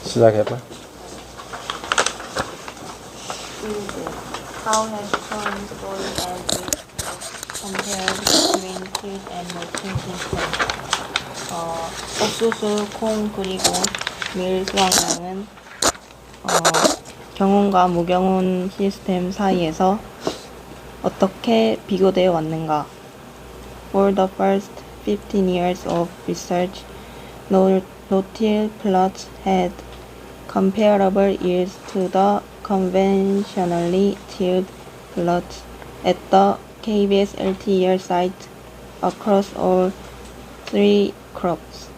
시작해봐. How has corn, soy, and wheat compared between field and rotating system? 옥수수, 콩, 그리고 밀 수확량은 경운과 무경운 시스템 사이에서 어떻게 비교되어 왔는가? For the first 15 years of research, no-till plots had comparable yields to the conventionally tilled plots at the KBS LTER site across all three crops.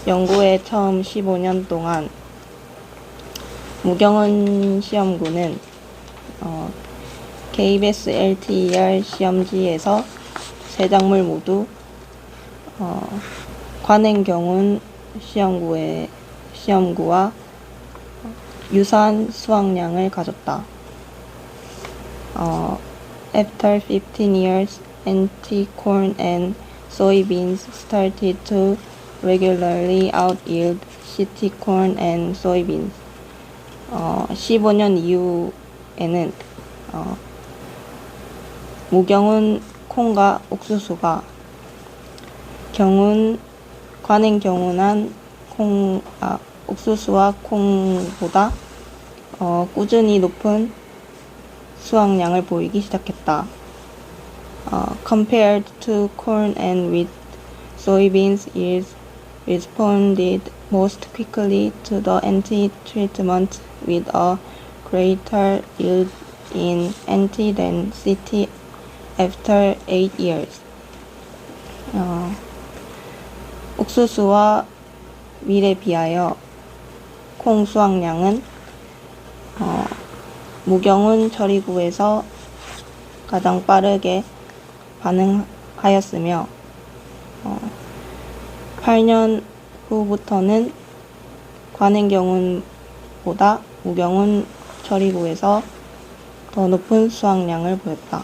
연구의 처음 15년 동안 무경은 시험구는 KBS LTER 시험지에서 세 작물 모두 관행경운 시험구와 유사한 수확량을 가졌다. After 15 years, anti-corn and soybeans started to regularly out-yield city corn and soybeans. 15년 이후에는 무경운 콩과 옥수수가 관행경운한 옥수수와 콩보다 꾸준히 높은 수확량을 보이기 시작했다. Compared to corn and wheat, soybeans yields responded most quickly to the anti-treatment with a greater yield in anti than city after 8 years. 옥수수와 밀에 비하여 콩 수확량은 무경운 처리구에서 가장 빠르게 반응하였으며 8년 후부터는 관행경운보다 무경운 처리구에서 더 높은 수확량을 보였다.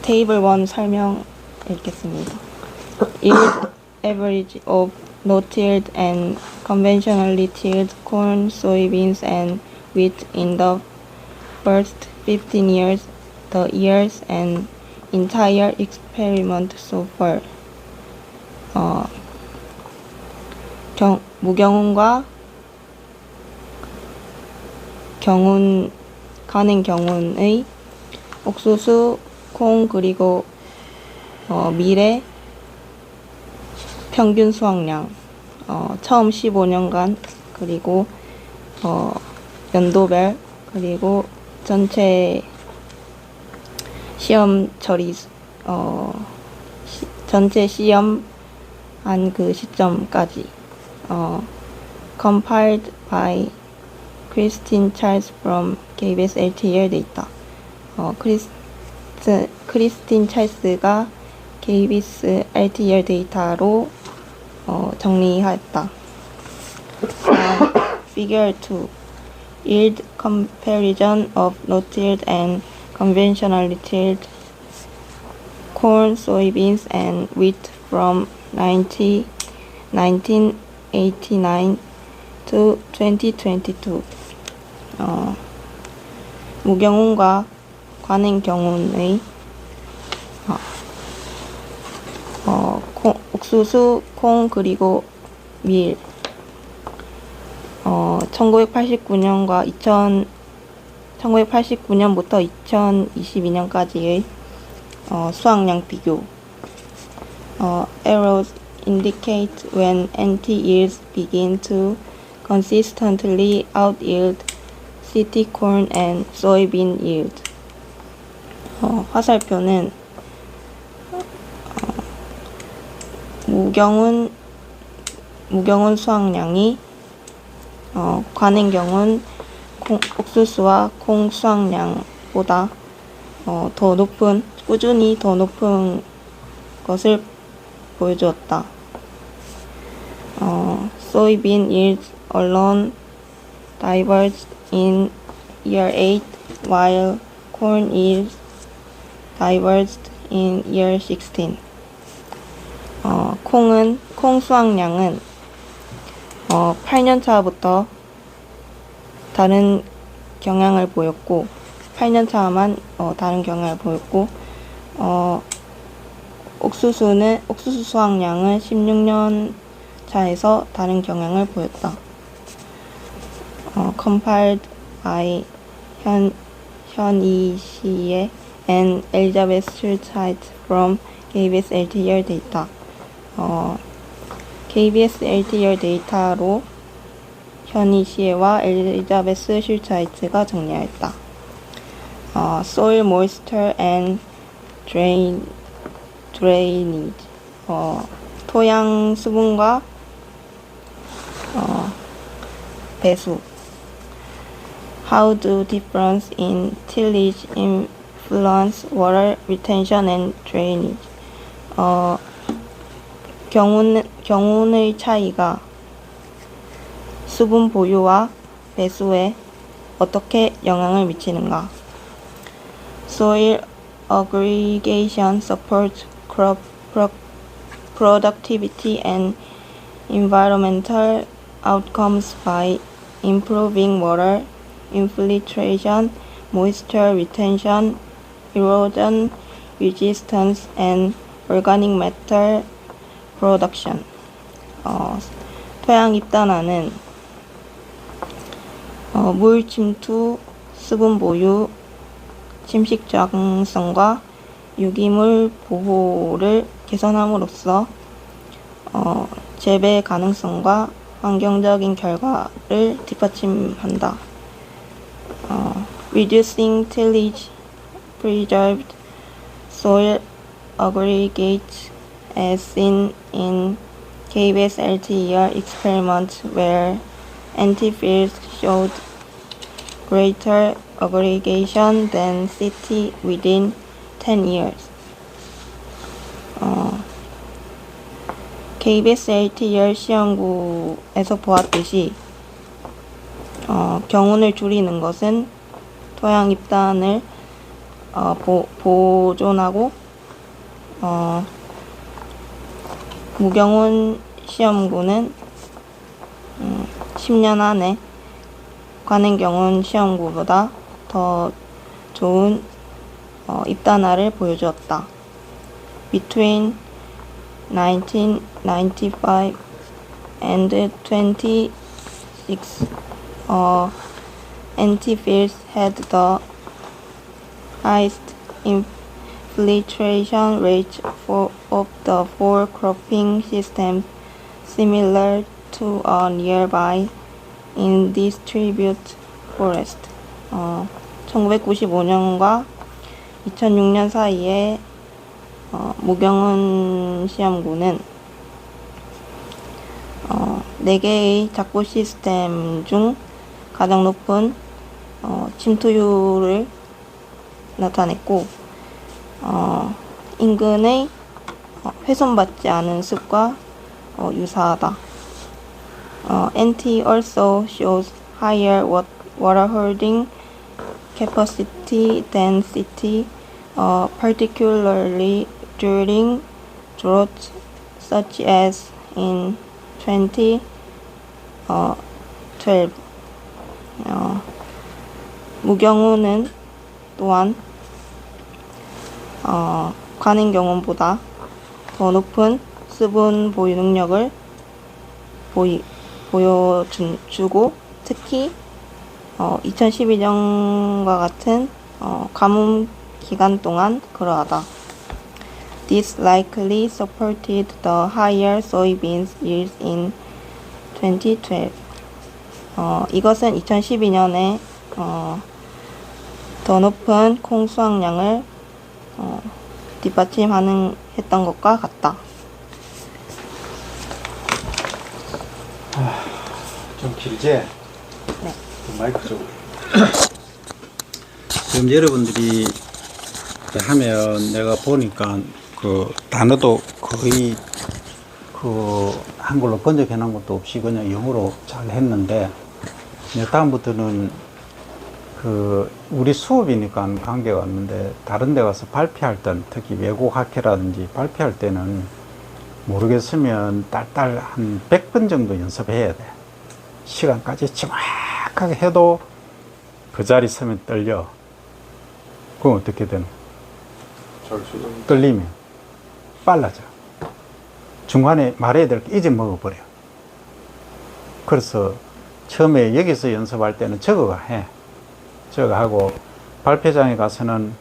테이블 1 설명 읽겠습니다. Yield average of no-tilled and conventionally tilled corn, soybeans, and wheat in the first 15 years, the years and entire experiment so far. 무경운과 관행경운의 옥수수, 콩, 그리고 밀의 평균 수확량, 처음 15년간, 그리고 연도별, 그리고 전체 시험 처리, 전체 시험한 그 시점까지, compiled by Christine Charles from KBS LTER 데이터. 크리스틴 찰스가 KBS LTER 데이터로 정리하였다. Figure 2. Yield comparison of no-tilled and conventionally tilled corn, soybeans, and wheat from 1989 to 2022. 무경운과 관행경운의 옥수수, 콩, 그리고 밀 1989년부터 2022년까지의 수확량 비교. Arrows indicate when anti-yields begin to consistently out-yield city corn and soybean yield. 화살표는 무경운 수확량이 관행경운 옥수수와 콩 수확량보다 꾸준히 더 높은 것을 보여주었다. Soybean yields alone diverged in year 8, while corn yields diverged in year 16. 콩 수확량은 8년 차부터 다른 경향을 보였고, 8년 차만 다른 경향을 보였고, 옥수수 수확량은 16년 차에서 다른 경향을 보였다. Compiled by 현이 씨의 and Elizabeth Schultz from KBS LTER 데이터. KBS LTER 데이터로 현이 씨와 엘리자베스 슐차이츠가 정리하였다. Soil moisture and drainage. 토양 수분과 배수. How do difference in tillage influence water retention and drainage? 경운의 차이가 수분 보유와 배수에 어떻게 영향을 미치는가? Soil aggregation supports crop productivity and environmental outcomes by improving water infiltration, moisture retention, erosion resistance, and organic matter production. 토양 입단화는 물 침투, 수분 보유, 침식 저항성과 유기물 보호를 개선함으로써 재배 가능성과 환경적인 결과를 뒷받침한다. Reducing tillage preserved soil aggregates as seen in KBS LTER experiment where antifields showed greater aggregation density within 10 years. KBS LTER 시험구에서 보았듯이 경운을 줄이는 것은 토양 입단을 보존하고 무경운 시험구는 10년 안에 관행경운 시험구보다 더 좋은 입단화를 보여주었다. Between 1995 and 26, antifields had the highest infiltration rate of the four cropping systems, similar to a nearby indistributed forest. 1995년과 2006년 사이에 무경운 시험구는 4개의 작부 시스템 중 가장 높은 침투율을 나타냈고, 인근의 훼손받지 않은 숲과 유사하다. NT also shows higher water holding capacity density, particularly during droughts such as in 2012. 무경우는 또한 관행경운보다 더 높은 수분 보유 능력을 보여주고, 특히 2012년과 같은 가뭄 기간 동안 그러하다. This likely supported the higher soybeans yields in 2012. 이것은 2012년에 더 높은 콩 수확량을 했던 것과 같다. 좀 길지? 네. 마이크 좀. 지금 여러분들이 하면 내가 보니까 그 단어도 거의 그 한글로 번역해 놓은 것도 없이 그냥 영어로 잘 했는데, 다음부터는 그 우리 수업이니까 관계가 없는데 다른 데 가서 발표할 때는, 특히 외국 학회라든지 발표할 때는 모르겠으면 딸딸 한 100번 정도 연습해야 돼. 시간까지 정확하게 해도 그 자리 서면 떨려. 그럼 어떻게 되노? 떨리면 빨라져. 중간에 말해야 될 게 잊어먹어버려. 그래서 처음에 여기서 연습할 때는 저거가 해. 저거 하고 발표장에 가서는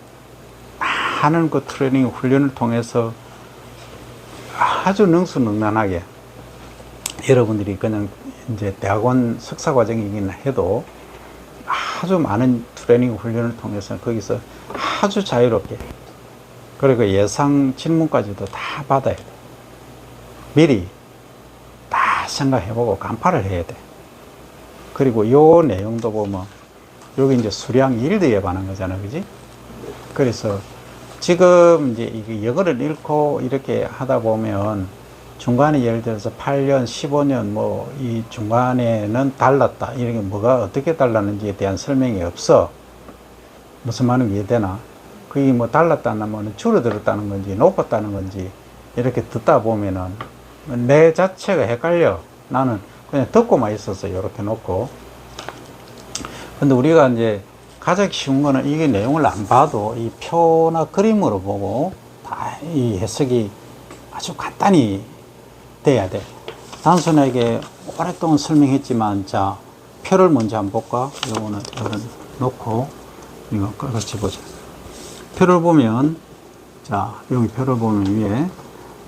많은 그 트레이닝 훈련을 통해서 아주 능수능란하게 여러분들이 그냥 이제 대학원 석사 과정이긴 해도 아주 많은 트레이닝 훈련을 통해서 거기서 아주 자유롭게 그리고 예상 질문까지도 다 받아야 돼. 미리 다 생각해보고 간파를 해야 돼. 그리고 요 내용도 보면 여기 이제 수량 일드에 관한 거잖아, 그지? 그래서 지금 이제 이게 영어를 읽고 이렇게 하다 보면 중간에 예를 들어서 8년, 15년 뭐 이 중간에는 달랐다. 이렇게 뭐가 어떻게 달랐는지에 대한 설명이 없어. 무슨 말인지 이해되나? 그게 뭐 달랐다는 말은 줄어들었다는 건지 높았다는 건지 이렇게 듣다 보면은 내 자체가 헷갈려. 나는 그냥 듣고만 있었어. 이렇게 놓고. 근데 우리가 이제 가장 쉬운 거는 이게 내용을 안 봐도 이 표나 그림으로 보고 다 이 해석이 아주 간단히 돼야 돼. 단순하게 오랫동안 설명했지만, 자, 표를 먼저 한번 볼까? 요거는 놓고, 이거 같이 보자. 표를 보면, 자, 여기 표를 보면 위에,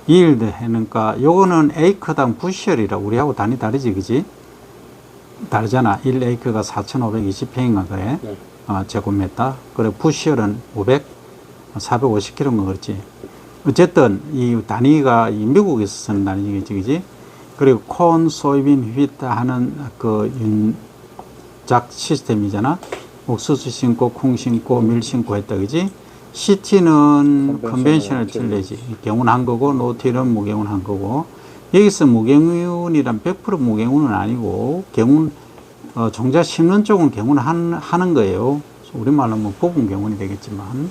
yield 해니까, 요거는 에이크당 부시얼이라, 우리하고 단위 다르지, 그지? 다르잖아. 1에이크가 4,520평인가 그래. 네. 제곱미터. 그리고 부시얼은 450kg인가 그렇지. 어쨌든, 이 단위가 이 미국에서 쓰는 단위겠지, 그지? 그리고 콘, 소이빈, 휘트 하는 그 윤작 시스템이잖아. 옥수수 심고, 콩 심고, 밀 심고 했다, 그지? CT는 컨벤셔널 틸레지. 경운한 거고, 노틸은 무경운한 거고. 여기서 무경운이란 100% 무경운은 아니고, 경운, 종자 심는 쪽은 경운을 하는 거예요. 우리말로 뭐 부분 경운이 되겠지만.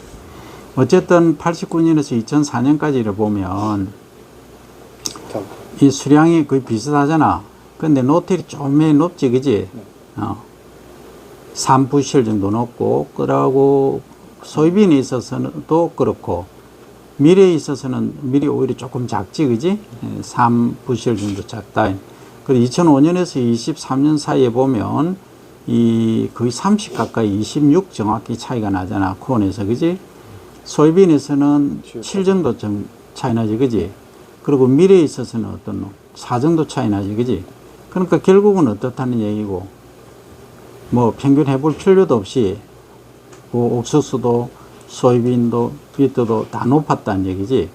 어쨌든 89년에서 2004년까지를 보면, 이 수량이 거의 비슷하잖아. 근데 노틸이 좀 높지, 그지? 3부실 정도 높고, 그러고 소이빈에 있어서는 또 그렇고, 밀에 있어서는 밀이 오히려 조금 작지, 그지? 3부실 정도 작다. 그리고 2005년에서 23년 사이에 보면, 이 거의 30 가까이 26 정확히 차이가 나잖아. 콘에서, 그지? 소이빈에서는 7 정도 좀 차이 나지, 그지? 그리고 밀에 있어서는 어떤 4 정도 차이 나지, 그지? 그러니까 결국은 어떻다는 얘기고, 뭐 평균 해볼 필요도 없이, 뭐 옥수수도, 소이빈도, 비트도 다 높았다는 얘기지.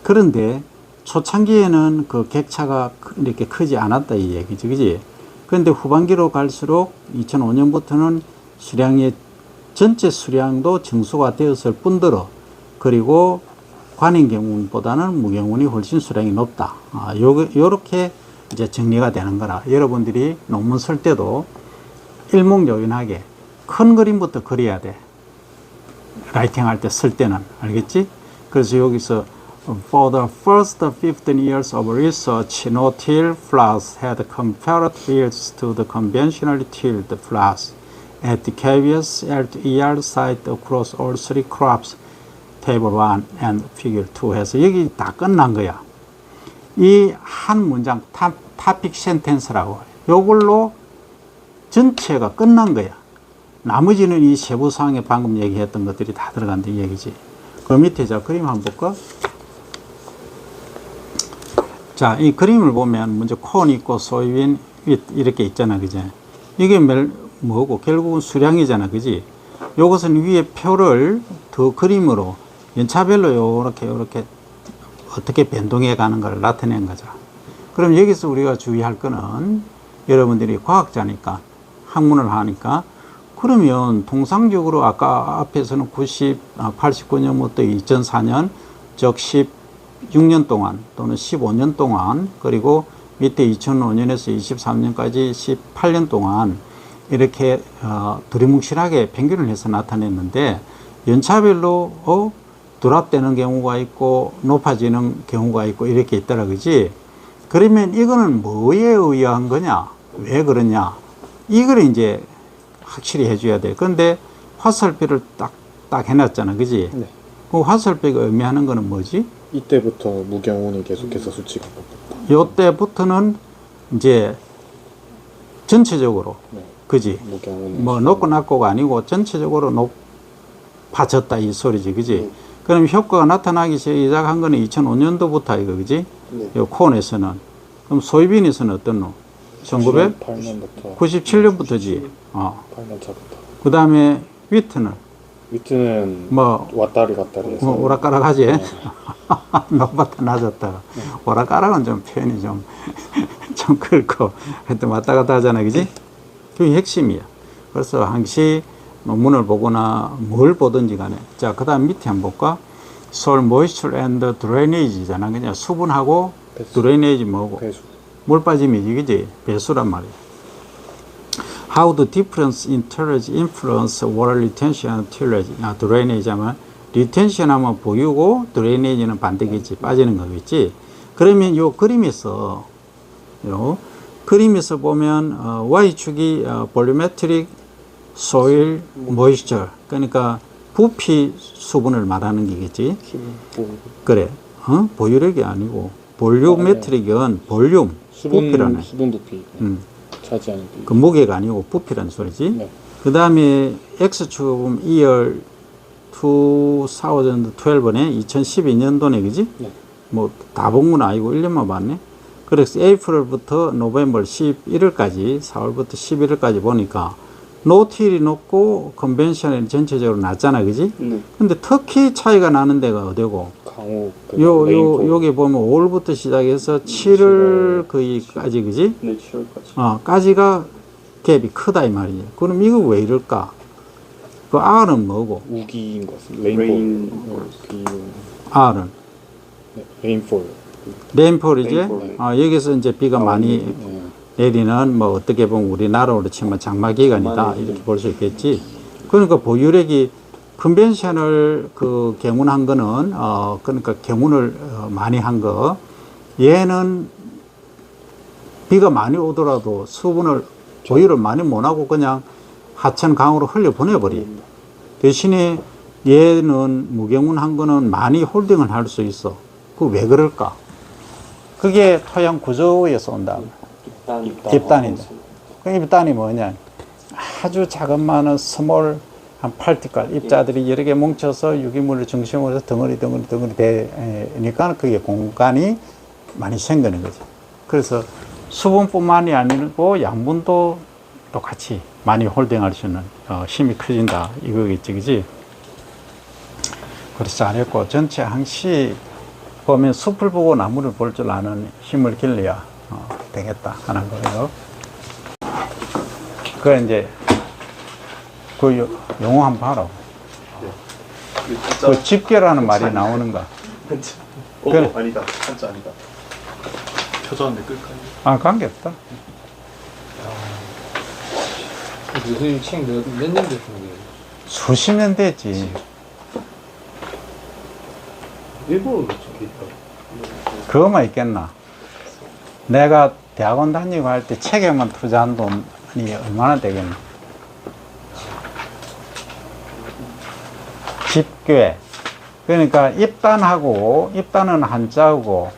그런데 초창기에는 그 객차가 이렇게 크지 않았다 이 얘기지, 그지? 그런데 후반기로 갈수록 2005년부터는 수량의 전체 수량도 증소가 되었을 뿐더러, 그리고 관행경운보다는 무경운이 훨씬 수량이 높다. 요렇게 이제 정리가 되는 거라. 여러분들이 논문 쓸 때도 일목요연하게 큰 그림부터 그려야 돼. 라이팅 할 때 쓸 때는. 알겠지? 그래서 여기서 For the first 15 years of research, no-till flowers had compared yields to the conventionally tilled flowers at the KBS LER site across all three crops. Table 1 and Figure 2 해서 여기 다 끝난 거야. 이 한 문장 topic sentence라고 요걸로 전체가 끝난 거야. 나머지는 이 세부사항에 방금 얘기했던 것들이 다 들어간다 이 얘기지. 그 밑에 자 그림 한번 볼까? 자, 이 그림을 보면 먼저 콘 있고 소이빈 이렇게 있잖아, 그지? 이게 뭐고 결국은 수량이잖아, 그지? 요것은 위에 표를 더 그림으로 연차별로 요렇게 어떻게 변동해 가는 걸 나타낸 거죠. 그럼 여기서 우리가 주의할 거는 여러분들이 과학자니까 학문을 하니까 그러면 통상적으로 아까 앞에서는 89년부터 2004년 즉 16년 동안 또는 15년 동안 그리고 밑에 2005년에서 23년까지 18년 동안 이렇게 두리뭉실하게 평균을 해서 나타냈는데 연차별로 드랍되는 경우가 있고 높아지는 경우가 있고 이렇게 있더라 그지. 그러면 이거는 뭐에 의한 거냐, 왜 그러냐, 이걸 이제 확실히 해줘야 돼. 그런데 화살표를 딱 해놨잖아 그지. 네. 그 화살표가 의미하는 거는 뭐지? 이때부터 무경운이 계속해서 수치가 높았다. 요때부터는 이제 전체적으로 네. 그지. 무경운. 뭐 높고 낮고가 아니고 전체적으로 높아졌다 이 소리지 그지. 그럼 효과가 나타나기 시작한 거는 2005년도부터 이거 그지. 네. 요 콘에서는. 그럼 소이빈에서는 어떤 노? 1998년부터 1997년부터지. 8년 차부터. 그 다음에 위트는 위트는 뭐 왔다리 갔다리 해서 오락가락하지. 네. 높았다 낮았다. 오락가락은 좀 표현이 좀 그렇고 하여튼 왔다 갔다 하잖아 그지. 그게 핵심이야. 그래서 항시 논문을 보거나 뭘 보든지 간에. 자, 그 다음 밑에 한번 볼까? Soil moisture and drainage잖아. 그냥 수분하고 배수. 드레이네이지 뭐고? 배수. 물 빠짐이지, 그지? 배수란 말이야. How the difference in tillage influence water retention and tillage. drainage 하면 retention 하면 보유고 drainage는 반대겠지. 빠지는 거겠지. 그러면 요 그림에서 보면 Y축이 volumetric soil moisture. 그러니까 부피 수분을 말하는 게겠지. 그래. 보유력이 아니고 볼륨메트릭은 볼륨, 부피라네. 수분 부피. 차지하는 비. 그 무게가 아니고 부피라는 소리지. 네. 그 다음에 X축은 2월 2012에 2012년도네, 그지? 네. 뭐 다 본 건 아니고 1년만 봤네. 그래서 에이프릴부터 노벰버 11월까지, 4월부터 11월까지 보니까 노틸이 높고 컨벤셔널이 전체적으로 낮잖아, 그지? 네. 근데 특히 차이가 나는 데가 어디고? 강호. 여기 보면 5월부터 시작해서 7월 거의까지, 그지? 네, 7월까지. 까지가 갭이 크다 이 말이지. 그럼 이거 왜 이럴까? 그 R은 뭐고? 우기인 것 같습니다. 레인볼. R은 네, 레인폴. 레인폴이지? 레인폴. 여기서 이제 비가 많이 네. 내리는 뭐 어떻게 보면 우리나라로 치면 장마 기간이다 이렇게 볼 수 있겠지. 그러니까 보유력이 컨벤셔널 그 경운한 거는 그러니까 경운을 많이 한 거, 얘는 비가 많이 오더라도 수분을 보유를 많이 못 하고 그냥 하천 강으로 흘려 보내버리. 대신에 얘는 무경운한 거는 많이 홀딩을 할 수 있어. 그 왜 그럴까? 그게 토양 구조에서 온다. 딥단인데. 그 딥단이 뭐냐? 아주 자그마한 스몰 한 팔티클 입자들이 여러 개 뭉쳐서 유기물을 중심으로 해서 덩어리 되니까 그게 공간이 많이 생기는 거죠. 그래서 수분뿐만이 아니고 양분도 똑같이 많이 홀딩할 수 있는 힘이 커진다 이거겠지, 그지? 그래서 잘했고 전체 항시 보면 숲을 보고 나무를 볼 줄 아는 힘을 길러야 되겠다 하는 거예요. 그 이제 그 용어 한번 봐라. 그 집게라는 말이 나오는가? 그래. 아니다. 한자 아니다. 켜졌는데 끌까요? 관계없다. 교수님 책 몇 년 됐는데? 수십 년 됐지. 일본어로 적혀 있다. 그거만 있겠나? 내가 대학원 다니고 할 때 책에만 투자한 돈이 얼마나 되겠나? 집괴. 그러니까 입단은 한자고,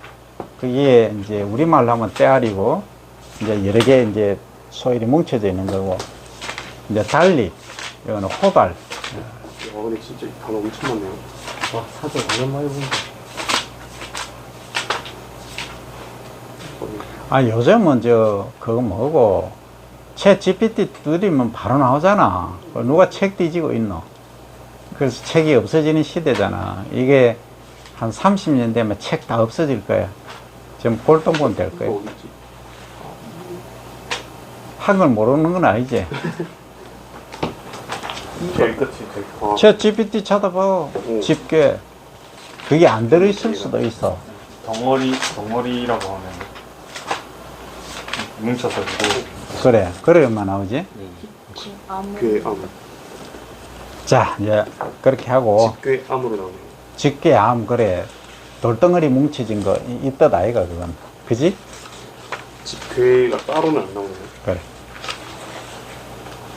그게 이제 우리말로 하면 때아리고, 이제 여러 개 이제 소일이 뭉쳐져 있는 거고, 이제 달리, 이거는 호달. 근데 진짜 단어 엄청 많네요. 와, 사전 오랜만에 본다. 요즘은 그거 뭐고, 챗 GPT 두드리면 바로 나오잖아. 누가 책 뒤지고 있노? 그래서 책이 없어지는 시대잖아. 이게 한 30년 되면 책 다 없어질 거야. 지금 골동품 될 거야. 한글 모르는 건 아니지. 챗 GPT 찾아봐. 집게. 그게 안 들어있을 수도 있어. 덩어리라고 하면 뭉쳐서 그래. 그래야만 나오지. 괴암. 자, 이제 그렇게 하고. 괴암으로 나오네요. 집게암 그래 돌덩어리 뭉쳐진 거 이 뜻 아이가 그건 그지? 집회가 따로는 안 나오네요. 그래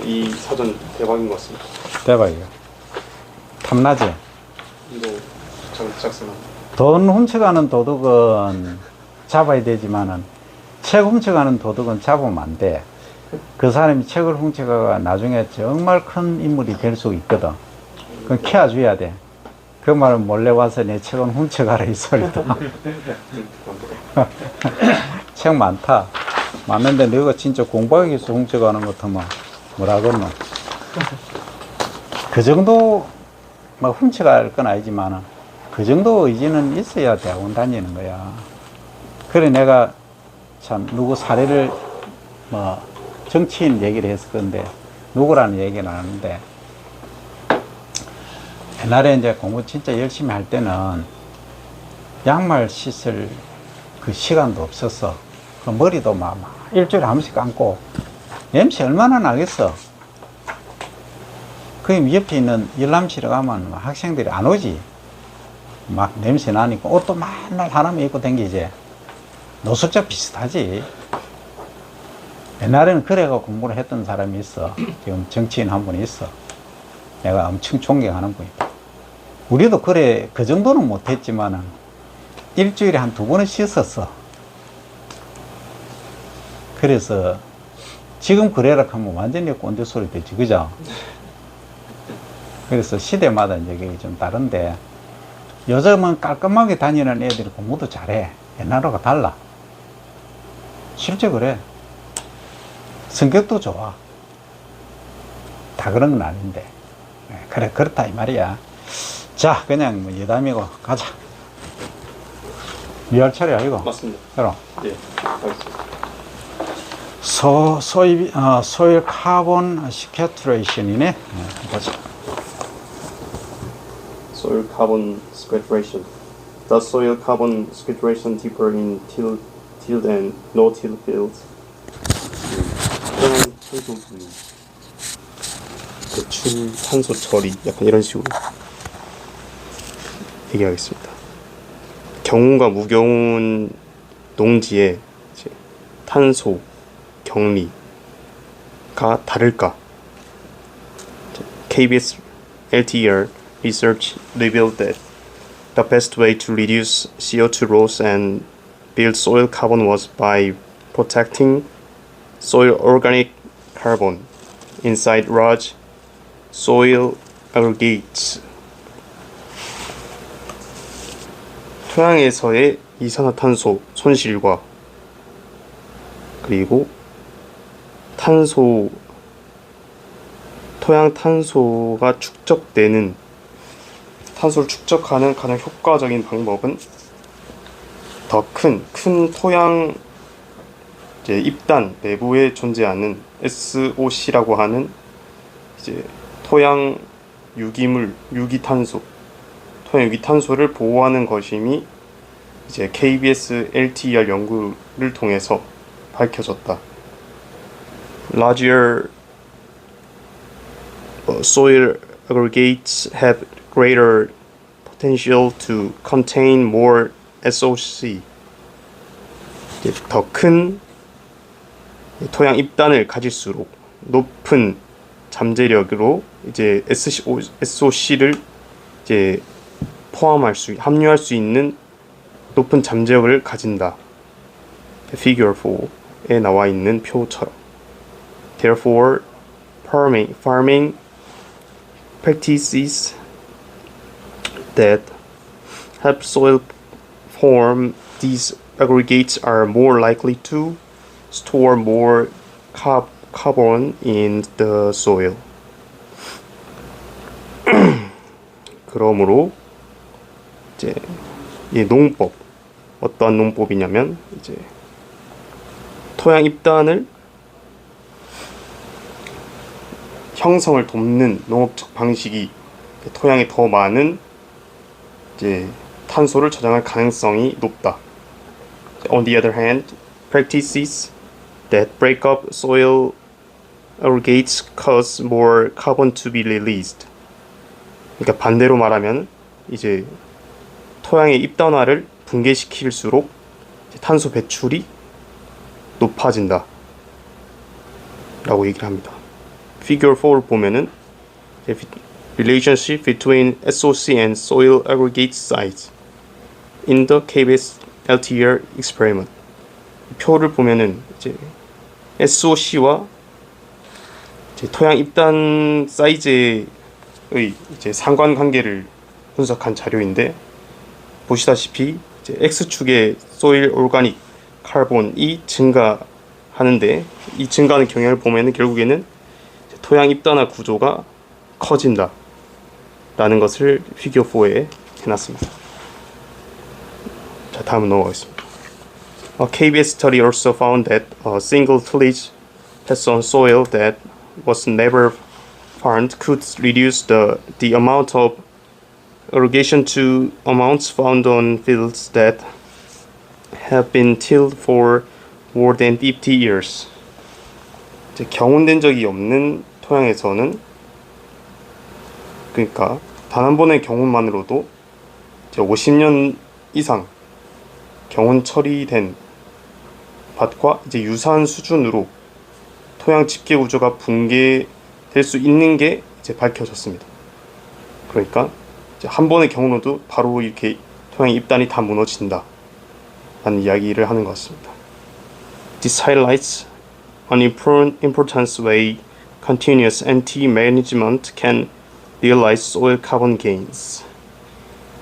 이 사전 대박인 것 같습니다. 대박이야 탐나지? 이거 작성한. 돈 훔쳐가는 도둑은 잡아야 되지만은 책 훔쳐가는 도둑은 잡으면 안 돼. 그 사람이 책을 훔쳐가가 나중에 정말 큰 인물이 될 수 있거든. 그건 키워줘야 돼. 그 말은 몰래 와서 내 책은 훔쳐가라 이 소리다. 책 많다. 많은데 너가 진짜 공부하기 위해서 훔쳐가는 것 같으면 뭐라 그러노? 그 정도 막 훔쳐갈 건 아니지만은 그 정도 의지는 있어야 대학원 다니는 거야. 그래 내가 참 누구 사례를 뭐 정치인 얘기를 했을 건데 누구라는 얘기는 안 하는데 옛날에 이제 공부 진짜 열심히 할 때는 양말 씻을 그 시간도 없었어. 그 머리도 막 일주일에 한 번씩 감고 냄새 얼마나 나겠어. 그 옆에 있는 열람실에 가면 학생들이 안 오지. 막 냄새 나니까 옷도 맨날 하나만 입고 다니지. 노숙자 비슷하지. 옛날에는 그래가 공부를 했던 사람이 있어. 지금 정치인 한 분이 있어. 내가 엄청 존경하는 분이다. 우리도 그래 그 정도는 못했지만은 일주일에 한 2번은 씻었어. 그래서 지금 그래라 하면 완전히 꼰대 소리 되지, 그죠? 그래서 시대마다 이제 그게 좀 다른데 요즘은 깔끔하게 다니는 애들이 공부도 잘해. 옛날하고 달라. 실제 그래. 성격도 좋아. 다 그런 건 아닌데. 그래, 그렇다 이 말이야. 자, 그냥 뭐 여담이고 가자. 미할 차례 아이고. 맞습니다. 그럼. 예, 알겠습니다. 소일 카본 시퀘트레이션이네. 보자. Soil carbon sequestration. Does soil carbon sequestration differ in tilled and no-till fields? 토양 탄소 분리, 배출 탄소 처리, 약간 이런 식으로 얘기하겠습니다. 경운과 무경운 농지의 이제 탄소 격리가 다를까? KBS LTR research revealed that the best way to reduce CO2 loss and build soil carbon was by protecting soil organic carbon inside large soil aggregates. 토양에서의 이산화탄소 손실과 그리고 토양 탄소가 축적되는 탄소를 축적하는 가장 효과적인 방법은 더 큰 토양 이제 입단 내부에 존재하는 SOC라고 하는 이제 토양 유기물, 토양 유기탄소를 보호하는 것임이 이제 KBS LTR 연구를 통해서 밝혀졌다. Larger soil aggregates have greater potential to contain more SOC. 더 큰 토양 입단을 가질수록 높은 잠재력으로 이제 SOC를 이제 함유할 수 있는 높은 잠재력을 가진다. Figure 4에 나와 있는 표처럼. Therefore, farming practices that help soil form these aggregates are more likely to store more carbon in the soil. 그러므로 이제 이 농법, 어떠한 농법이냐면 이제 토양 입단을 형성을 돕는 농업적 방식이 토양에 더 많은 이제 탄소를 저장할 가능성이 높다. On the other hand, practices that break up soil aggregates cause more carbon to be released. 그러니까 반대로 말하면 이제 토양의 입단화를 붕괴시킬수록 탄소 배출이 높아진다 라고 얘기를 합니다. Figure 4를 보면은 relationship between SOC and soil aggregate size in the KBS LTR experiment. 표를 보면은 이제 SOC와 토양 입단 사이즈의 이제 상관관계를 분석한 자료인데, 보시다시피 이제 X축의 소일 오르가닉 카본이 증가하는데, 이 증가하는 경향을 보면은 결국에는 토양 입단화 구조가 커진다 라는 것을 피겨 4에 해놨습니다. 자, 다음 넘어가겠습니다. A KBS study also found that a single tillage test on soil that was never farmed could reduce the amount of irrigation to amounts found on fields that have been tilled for more than 50 years. 이제 경운된 적이 없는 토양에서는, 그러니까 단 한 번의 경운만으로도 이제 50년 이상 경운 처리된 밭과 이제 유사한 수준으로 토양 집계 구조가 붕괴될 수 있는 게 이제 밝혀졌습니다. 그러니까 이제 한 번의 경우로도 바로 이렇게 토양 입단이 다 무너진다 라는 이야기를 하는 것 같습니다. This highlights an importance way continuous NT management can realize soil carbon gains.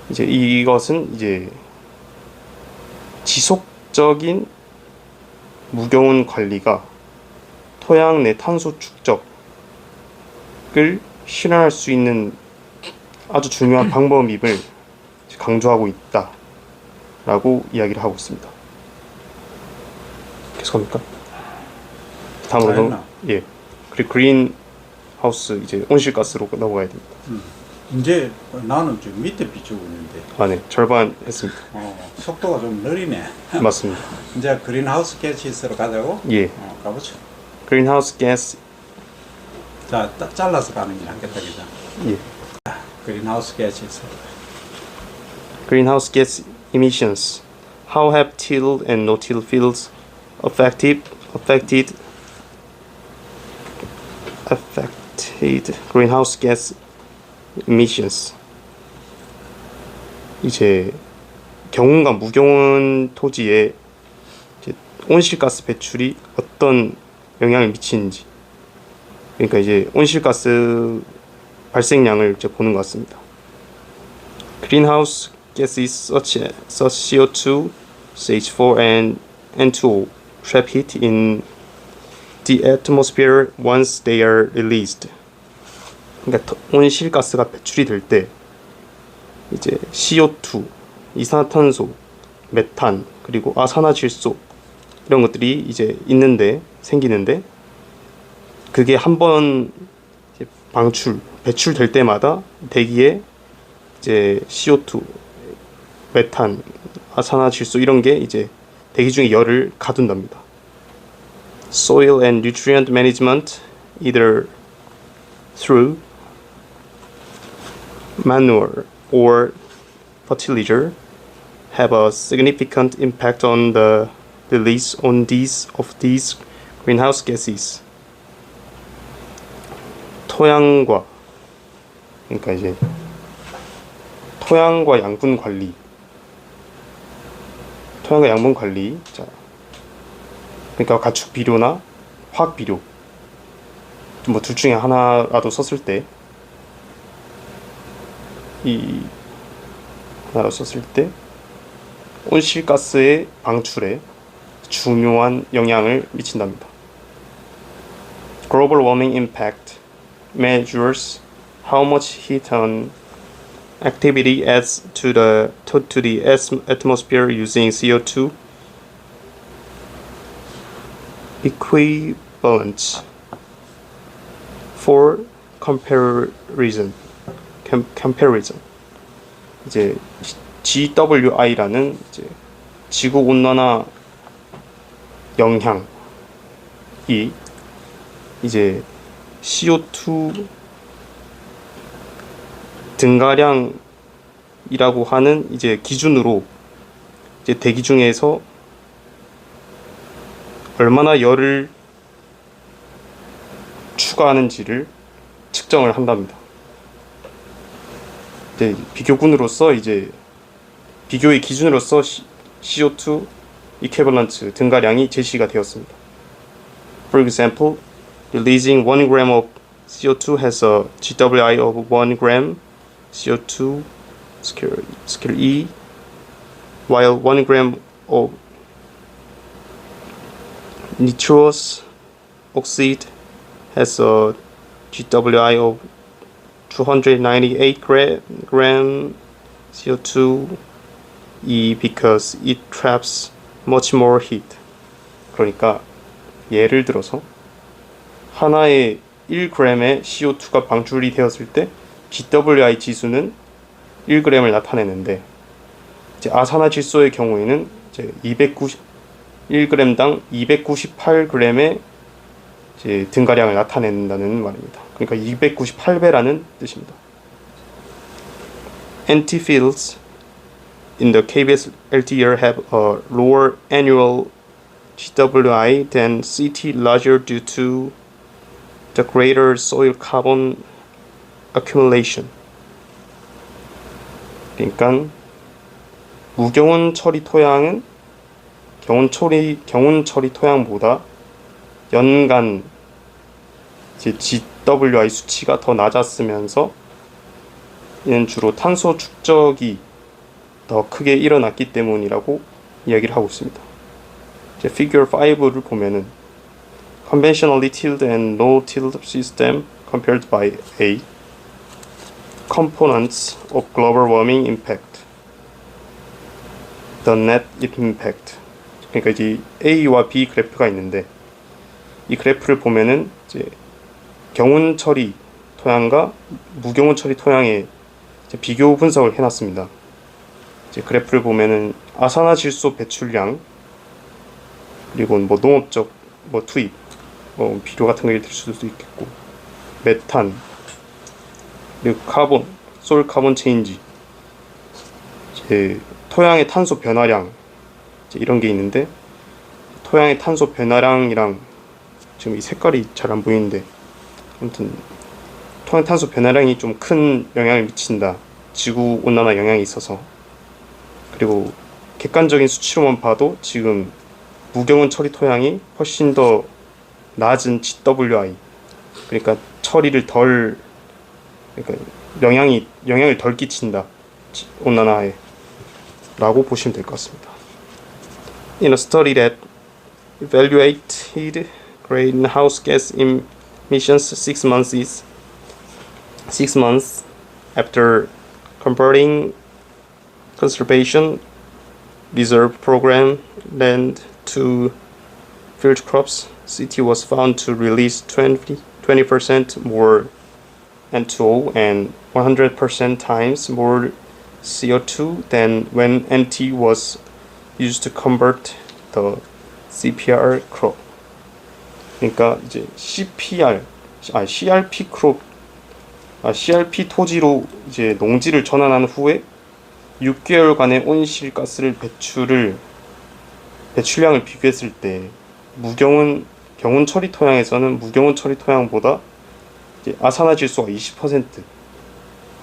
이제 이것은 이제 지속적인 무경운 관리가 토양 내 탄소 축적을 실현할 수 있는 아주 중요한 방법임을 강조하고 있다 라고 이야기를 하고 있습니다. 계속합니까? 다음으로 예, 그리고 그린 하우스 이제 온실가스로 넘어가야 됩니다. 이제 나는 지금 밑에 비추고 있는데 아, 네, 절반 했습니다. 속도가 좀 느리네. 맞습니다. 이제 그린하우스 가스로 가자고? 예, 가보죠. greenhouse gas. 자, 딱 잘라서 가는 게 낫겠다, 그죠? 예, 그린하우스 가스. greenhouse gas emissions. How have tilled and no-till fields affected greenhouse gas emissions? 이제 경운과 무경운 토지에 이제 온실가스 배출이 어떤 영향을 미치는지, 그러니까 이제 온실가스 발생량을 이제 보는 것 같습니다. Greenhouse gases such as CO2, CH4, and N2O trap heat in the atmosphere once they are released. 그러니까 온실가스가 배출이 될 때 이제 CO2, 이산화탄소, 메탄, 그리고 아산화질소 이런 것들이 이제 생기는데 그게 한번 배출될 때마다 대기에 이제 CO2, 메탄, 아산화질소 이런 게 이제 대기 중에 열을 가둔답니다. Soil and nutrient management, either through manure or fertilizer, have a significant impact on the release of these greenhouse gases. 토양과 양분 관리. 자, 그러니까 가축 비료나 화학 비료, 뭐 둘 중에 하나라도 썼을 때, 온실가스의 방출에 중요한 영향을 미친답니다. Global warming impact measures how much heat an activity adds to the atmosphere using CO2 equivalents for comparison. 이제 GWI라는 이제 지구 온난화 영향이 이제 CO2 등가량 이라고 하는 이제 기준으로 이제 대기 중에서 얼마나 열을 추가하는지를 측정을 한답니다. 이제 비교군으로서 이제 비교의 기준으로서 CO2 equivalent 등가량이 제시가 되었습니다. For example, releasing 1 gram of CO2 has a GWI of 1 gram CO2 scale E, while 1 gram of nitrous oxide has a GWI of 298 gram CO2 E because it traps much more heat. 그러니까 예를 들어서 하나의 1g의 CO2가 방출이 되었을 때 GWI 지수는 1g을 나타내는데 이제 아산화질소의 경우에는 이제 1g당 298g의 이제 등가량을 나타낸다는 말입니다. 그러니까 298배라는 뜻입니다. Antifields in the KBS LTER have a lower annual GWI than CT larger due to the greater soil carbon accumulation. 그러니까 무경운 처리 토양은 경운 처리 토양보다 연간 이제 GWI 수치가 더 낮았으면서 이는 주로 탄소 축적이 더 크게 일어났기 때문이라고 이야기를 하고 있습니다. 이제 Figure 5를 보면은 Conventionally tilled and no-tilled system compared by A Components of global warming impact The net impact. 그러니까 이제 A와 B 그래프가 있는데 이 그래프를 보면은 이제 경운 처리 토양과 무경운 처리 토양의 비교 분석을 해놨습니다. 이제 그래프를 보면은 아산화질소 배출량 그리고 뭐 농업적 뭐 투입 뭐 비료 같은 게 될 수도 있겠고 메탄 그리고 카본 소일 카본 체인지 이제 토양의 탄소 변화량 이제 이런 게 있는데 토양의 탄소 변화량이랑 지금 이 색깔이 잘 안 보이는데 아무튼 토양 탄소 변화량이 좀 큰 영향을 미친다. 지구 온난화 영향이 있어서. 그리고 객관적인 수치로만 봐도 지금 무경운 처리 토양이 훨씬 더 낮은 GWI. 그러니까 처리를 덜 그러니까 영향을 덜 끼친다. 온난화에 라고 보시면 될 것 같습니다. In a study that evaluated greenhouse gas emissions 6 months after converting conservation reserve program land to field crops, CT was found to release 20% more N2O and 100% times more CO2 than when NT was used to convert the CPR crop. 그러니까 이제 CRP 토지로 이제 농지를 전환한 후에 6개월간의 온실가스를 배출량을 비교했을 때 경운 처리 토양에서는 무경운 처리 토양보다 이제 아산화질소가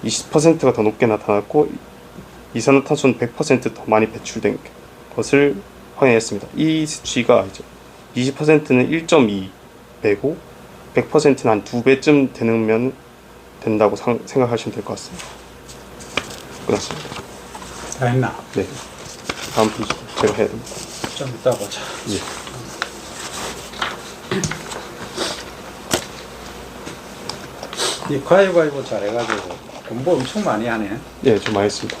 20%가 더 높게 나타났고 이산화탄소는 100% 더 많이 배출된 것을 확인했습니다. 이 수치가 이제 20%는 1.2배고 100%는 한 2배쯤 되면 된다고 생각하시면 될 것 같습니다. 끝났습니다. 다 했나? 네. 다음 페이지 제가 해야 됩니다. 좀 이따 보자. 예. 이 가위바위보 잘해가지고 공부 엄청 많이 하네. 네, 좀 많이 했습니다.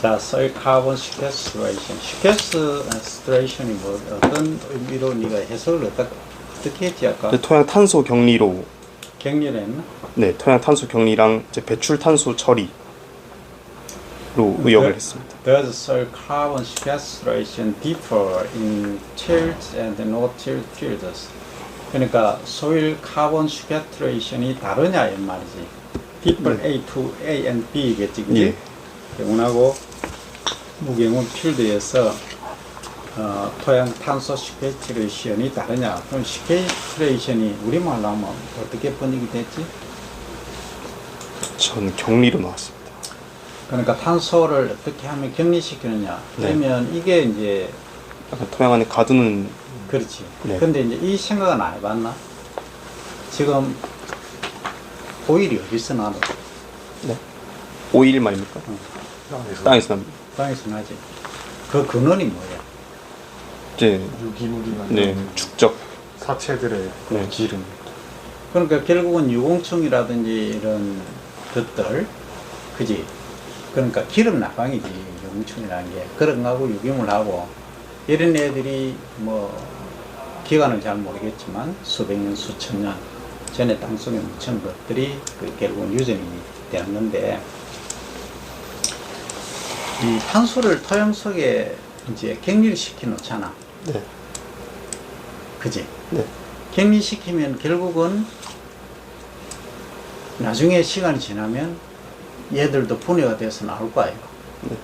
자, soil carbon sequestration. sequestration이 뭐 어떤 의미로 네가 해석을 어떻게 했지 아까? 토양 탄소 격리로 격리를 했나? 네, 토양 탄소 격리랑 이제 배출 탄소 처리로 의역을 했습니다. Does soil carbon sequestration differ in tilled and no-tilled fields? 그러니까 soil carbon sequestration이 다르냐 이 말이지. differ A to A and B겠지, 그지? 예. 경운하고 무경운 필드에서 토양 탄소 시퀘스트레이션이 다르냐? 그럼 시퀘스트레이션이 우리말로 하면 어떻게 번역이 됐지? 전 격리로 나왔습니다. 그러니까 탄소를 어떻게 하면 격리시키느냐? 네. 그러면 이게 이제 약간 토양 안에 가두는. 그렇지. 네. 근데 이제 이 생각은 안 해봤나? 지금 오일이 어디서 나도 네. 오일 말입니까? 땅에서 납니다. 땅에서 나지. 그 근원이 뭐야? 이제 유기물이나 네 이런 축적. 사체들의 네. 기름. 그러니까 결국은 유공충이라든지 이런 것들, 그지? 그러니까 기름 나방이지, 유공충이라는 게. 그런 거하고 유기물하고, 이런 애들이 뭐, 기간을 잘 모르겠지만, 수백 년, 수천 년 전에 땅속에 묻힌 것들이 결국은 유전이 되는 건데, 이 탄소를 토양 속에 이제 격리를 시켜 놓잖아. 네. 그지? 네. 격리시키면 결국은 나중에 시간이 지나면 얘들도 분해가 돼서 나올 거예요. 네.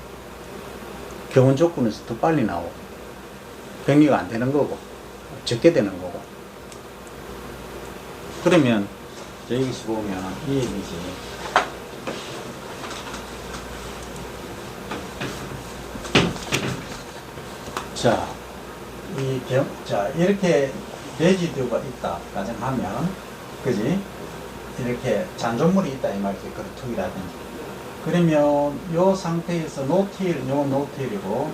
경운 조건에서 더 빨리 나오고 격리가 안 되는 거고 적게 되는 거고. 그러면 여기서 보면 이 얘기지. 자, 이렇게 레지듀가 있다 가정하면, 그지? 이렇게 잔존물이 있다 이 말이지, 그루트기라든지. 그러면 요 상태에서 노틸, 요 노틸이고,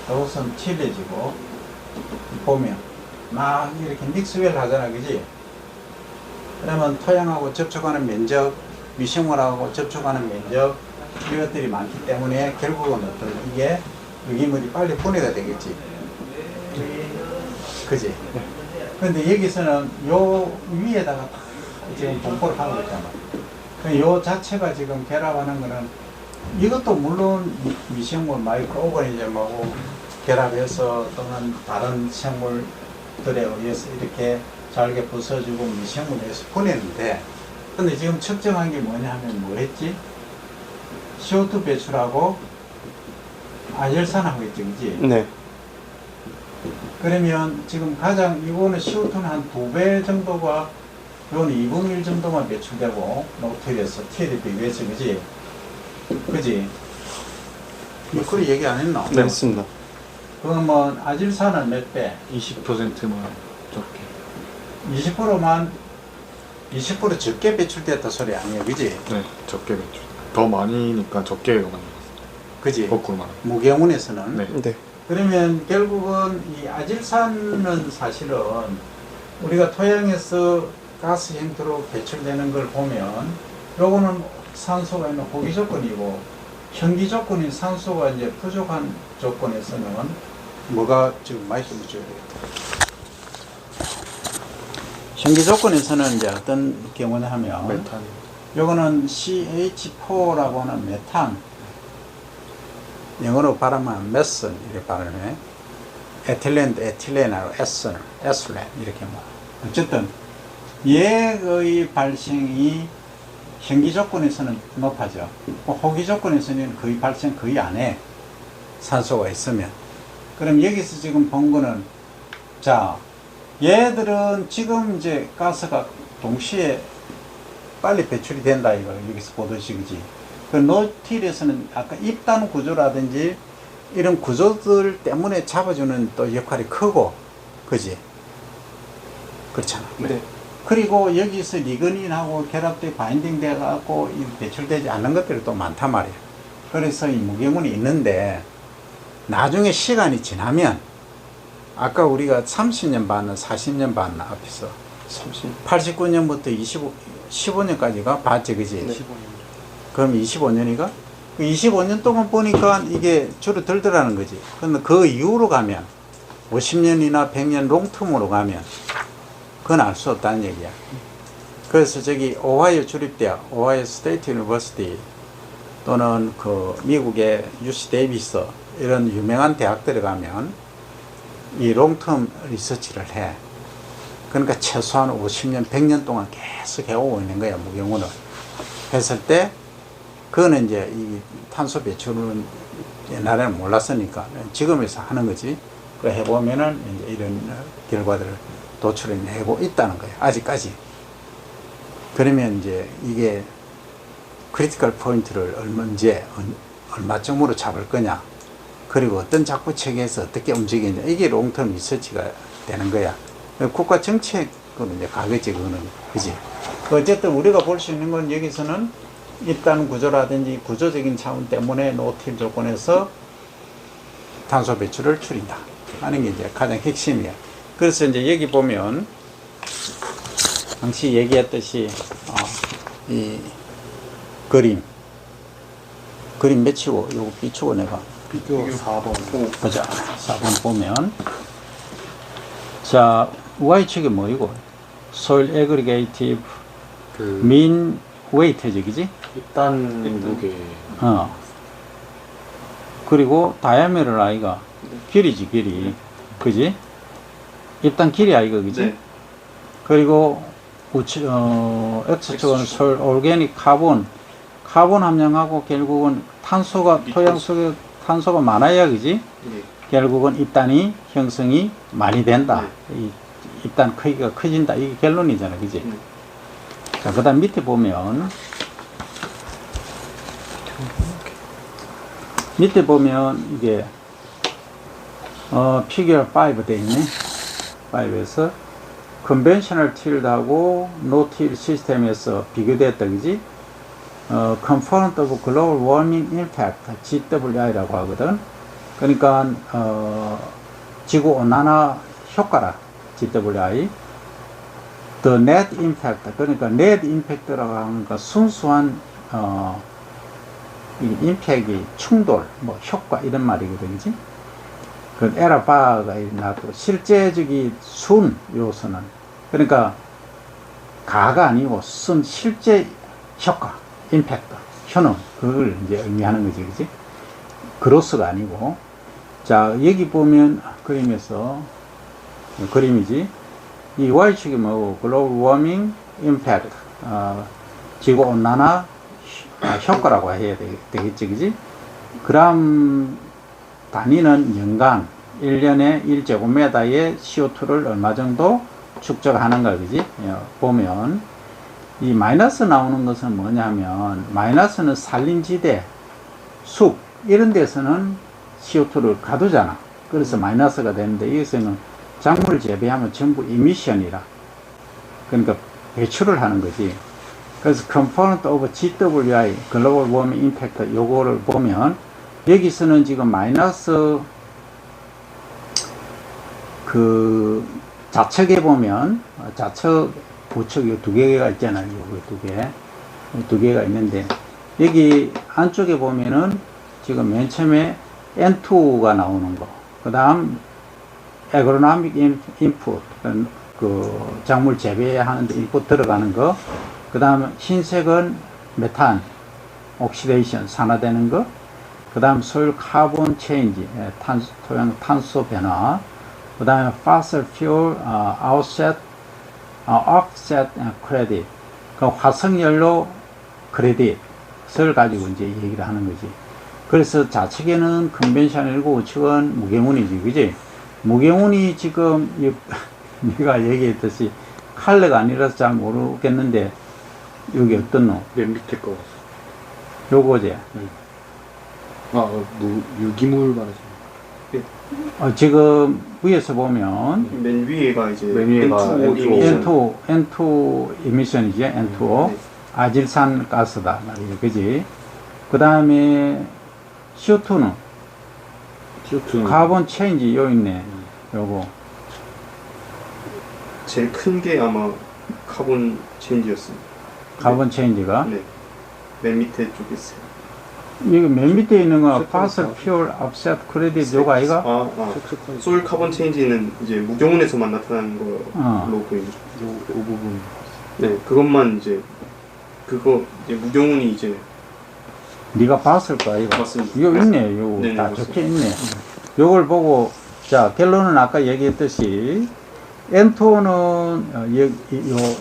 요것은 틸레지고, 보면 막 이렇게 믹스웰 하잖아, 그지? 그러면 토양하고 접촉하는 면적, 미생물하고 접촉하는 면적, 이것들이 많기 때문에 결국은 어떤 이게 유기물이 빨리 분해가 되겠지. 그지? 근데 여기서는 요 위에다가 다 지금 분포를 하고 있잖아. 요 자체가 지금 결합하는 거는 이것도 물론 미생물 마이크로 오거니즘하고 결합해서 또는 다른 생물들에 의해서 이렇게 잘게 부서지고 미생물에서 보내는데, 근데 지금 측정한 게 뭐냐 하면 뭐 했지? CO2 배출하고 아열산하고 있지, 그지? 네. 그러면 지금 가장 이거는 CO2는 한 2배 정도가, 이거는 2분의 1 정도만 배출되고 노틸에서 TL에 비교해서, 그지? 그지? 그리 얘기 안 했나? 네, 했습니다. 그러면 아질산은 몇 배? 20%만 적게. 20%만 20% 적게 배출됐다 소리 아니에요, 그지? 네, 적게 배출. 더 많이니까 적게 만들었어요. 그지? 거꾸로 말하면. 무경운에서는. 네. 네. 그러면 결국은 이 아질산은 사실은 우리가 토양에서 가스 형태로 배출되는 걸 보면, 요거는 산소가 있는 호기 조건이고, 현기 조건인 산소가 이제 부족한 조건에서는 뭐가 지금 마이크 붙여야 되겠다. 현기 조건에서는 이제 어떤 경우냐 하면, 메탄. 요거는 CH4라고 하는 메탄, 영어로 발음하면 메슨 이렇게 발음해. 에틸렌도 에틸렌하고 에술렌 이렇게 뭐. 어쨌든 얘의 발생이 현기 조건에서는 높아져. 호기 조건에서는 거의 발생 거의 안 해. 산소가 있으면. 그럼 여기서 지금 본 거는, 자, 얘들은 지금 이제 가스가 동시에 빨리 배출이 된다 이거 여기서 보듯이, 그지? 그 노틸에서는 아까 입단 구조라든지 이런 구조들 때문에 잡아주는 또 역할이 크고, 그지? 그렇잖아. 네. 그리고 여기서 리그닌하고 결합돼 바인딩 돼갖고 배출되지 않는 것들이 또 많단 말이야. 그래서 이 무경운이 있는데, 나중에 시간이 지나면, 아까 우리가 30년 봤나 40년 봤나 앞에서 89년부터 15년까지가 봤지, 그지? 네. 그럼 25년이가? 25년 동안 보니까 이게 줄어들더라는 거지. 근데 그 이후로 가면, 50년이나 100년 롱텀으로 가면, 그건 알 수 없다는 얘기야. 그래서 저기 오하이오 주립대학, 오하이오 스테이트 유니버시티 또는 그 미국의 UC 데이비스 이런 유명한 대학들에 가면 이 롱텀 리서치를 해. 그러니까 최소한 50년, 100년 동안 계속 해오고 있는 거야, 무경운을. 했을 때 그거는 이제 이 탄소 배출은 옛날에는 몰랐으니까 지금에서 하는 거지. 그 해보면은 이제 이런 결과들을 도출해내고 있다는 거예요. 아직까지. 그러면 이제 이게 크리티컬 포인트를 언제 얼마쯤으로 잡을 거냐, 그리고 어떤 작부 체계에서 어떻게 움직이냐, 이게 롱텀 리서치가 되는 거야. 국가 정책은 이제 가겠지, 그거는. 그지? 어쨌든 우리가 볼 수 있는 건 여기서는 입단 구조라든지 구조적인 차원 때문에 노틸 조건에서 탄소 배출을 줄인다 하는 게 이제 가장 핵심이야. 그래서 이제 여기 보면 당시 얘기했듯이 이 그림 맺히고 요거 비추고 내가 비교 4번. 보자. 4번 보면 자 Y축이 뭐이고 soil aggregative 그 mean weightage 그지? 일단 무게. 그리고 diameter 아이가 길이지 길이 그지? 일단 길이 아이가 그지? 네. 그리고 X축은 soil organic carbon 함량하고 결국은 탄소가 토양 속에 탄소가 많아야 그지? 네. 결국은 입단이 형성이 많이 된다. 이 입단 크기가 커진다. 이게 결론이잖아. 그지? 네. 자, 그 다음 밑에 보면 이게 피규어 5 돼 있네. 5에서 컨벤셔널 틸드하고 노 틸 시스템에서 비교됐다. 그지? Component of Global Warming Impact, GWI라고 하거든. 그러니까 지구 온난화 효과라, GWI. The Net Impact, 그러니까 Net Impact라고 하는 거 순수한 이 임팩이 충돌, 뭐 효과 이런 말이거든, 그지? 그 에라 바가 나도 실제적인 순 요소는 그러니까 가가 아니고 순 실제 효과. 임팩트, 효능, 그걸 이제 의미하는 거지, 그지? 그로스가 아니고. 자, 여기 보면 그림에서, 그림이지. 이 Y축이 뭐고, 글로벌 워밍 임팩트, 지구온난화 효과라고 해야 되겠지, 그지? 그람 단위는 연간 1년에 1제곱미터의 CO2를 얼마 정도 축적하는가, 그지? 보면, 이 마이너스 나오는 것은 뭐냐면, 마이너스는 산림지대, 숲, 이런 데서는 CO2를 가두잖아. 그래서 마이너스가 되는데, 여기서는 작물 재배하면 전부 이미션이라. 그러니까 배출을 하는 거지. 그래서 component of GWI, Global Warming Impact, 요거를 보면, 여기서는 지금 마이너스 그 좌측에 보면, 좌측 우측 두 개가 있잖아요. 두 개가 있는데, 여기 안쪽에 보면은 지금 맨 처음에 N2가 나오는 거, 그 다음 agronomic input, 그 작물 재배하는데 인풋 들어가는 거, 그 다음 흰색은 메탄, 옥시데이션, 산화되는 거, 그 다음 soil carbon change, 토양 탄소 변화, 그 다음에 fossil fuel offset credit, 그 화석연료 크레딧을 가지고 이제 얘기를 하는 거지. 그래서 좌측에는 컨벤셔널이고 우측은 무게운이지, 그지? 무게운이 지금 네가 얘기했듯이 칼레가 아니라서 잘 모르겠는데, 여기 어떤 놈? 맨 밑에 거. 요거지. 유기물 말하시는. 지금 위에서 보면 맨 위에가 이제 맨 위에가 N2 N2 emission이지, N2O. 네. 아질산 가스다 말이지, 그지? 그 다음에 CO2는 카본 체인지 요 있네. 요거 제일 큰 게 아마 카본 체인지였습니다. 카본 체인지가 네. 맨 밑에 쪽에 있어요. 여기 맨 밑에 있는 거 파슬 퓨얼 업셋 크레딧 요거 아이가? 소일 카본 체인지는 이제 무경운에서만 나타나는 걸로 보입니다. 요 부분. 네, 그것만 이제 그거 이제 무경운이 이제 네가 봤을 거야 이거. 맞습니다. 이거 있네. 요거 네네, 다 맞습니다. 적혀 있네. 요걸 보고 자 결론은 아까 얘기했듯이 N2는 요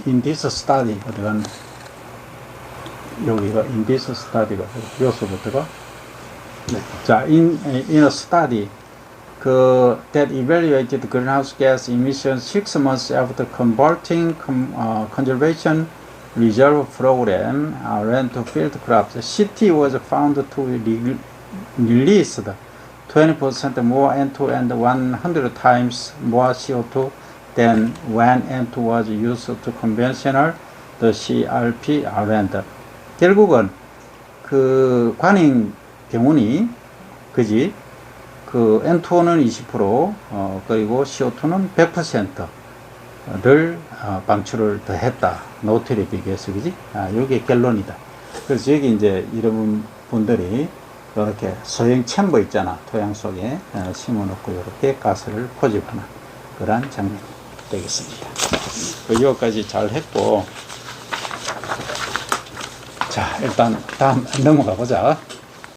in this study 어떤 여기가 in this study가 여기서부터가 자 in a study that evaluated greenhouse gas emissions 6 months after converting conservation reserve program ran to field crops. CT was found to release 20% more N2 and 100 times more CO2 than when N2 was used to conventional the CRP RND. 결국은 그 관행 병원이 그지 그 N2는 20% 그리고 CO2는 100%를 방출을 더 했다. 노틀에 비교해서 그지? 이게 결론이다. 그래서 여기 이제 이런 분들이 이렇게 소형 챔버 있잖아. 토양 속에 심어놓고 이렇게 가스를 포집하는 그런 장면 되겠습니다. 여기까지 잘 했고 자 일단 다음 넘어가 보자.